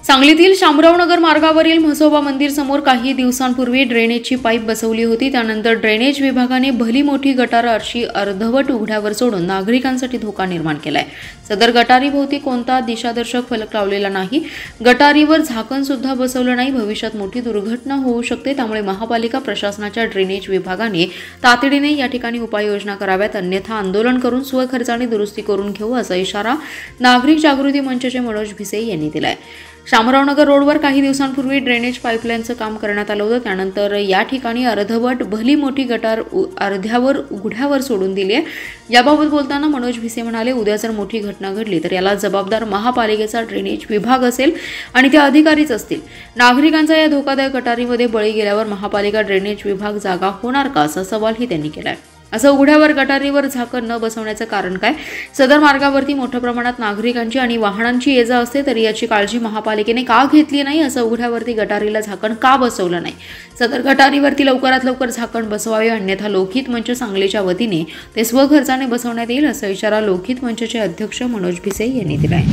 सांगलीतील शामरावनगर मार्गावरील म्हसोबा मंदिर समोर काही दिवसांपूर्वी ड्रेनेजची पाईप बसवली होती। त्यानंतर ड्रेनेज विभागाने भली मोठी गटार अशी अर्धवट उघड्यावर सोडून नागरिकांसाठी धोका निर्माण केलाय। सदर गटारीभोवती कोणता दिशादर्शक फलक लावलेला नाही, गटारीवर झाकण सुद्धा बसवलं नाही। भविष्यात मोठी दुर्घटना होऊ शकते, त्यामुळे महापालिका प्रशासनाच्या ड्रेनेज विभागाने तातडीने या ठिकाणी उपाययोजना कराव्यात, अन्यथा आंदोलन करून स्वखर्चाने दुरुस्ती करून घेऊ असा इशारा नागरिक जागृती मंचचे मनोज भिसे यांनी दिलाय। शामरावनगर रोडवर काही दिवसांपूर्वी ड्रेनेज पाईपलाईनचं काम करण्यात आलं होतं। त्यानंतर या ठिकाणी अर्धवट भली मोठी गटार अर्ध्यावर उघड्यावर सोडून दिली आहे। याबाबत बोलताना मनोज भिसे म्हणाले, उद्या जर मोठी घटना घडली तर याला जबाबदार महापालिकेचा ड्रेनेज विभाग असेल आणि ते अधिकारीच असतील। नागरिकांचा या धोकादायक गटारीमध्ये बळी गेल्यावर महापालिका ड्रेनेज विभाग जागा होणार का, असा सवालही त्यांनी केलाय। असं उघड्यावर गटारीवर झाकण न बसवण्याचं कारण काय? सदर मार्गावरती मोठ्या प्रमाणात नागरिकांची आणि वाहनांची ये-जा असते, तरी याची काळजी महापालिकेने का घेतली नाही? असं उघड्यावरती गटारीला झाकण का बसवलं नाही? सदर गटारीवरती लवकरात लवकर झाकण बसवावे, अन्यथा लोकहित मंच सांगलीच्या वतीने ते स्वखर्चाने बसवण्यात येईल, असा इशारा लोकहित मंचचे अध्यक्ष मनोज भिसे यांनी दिलाय।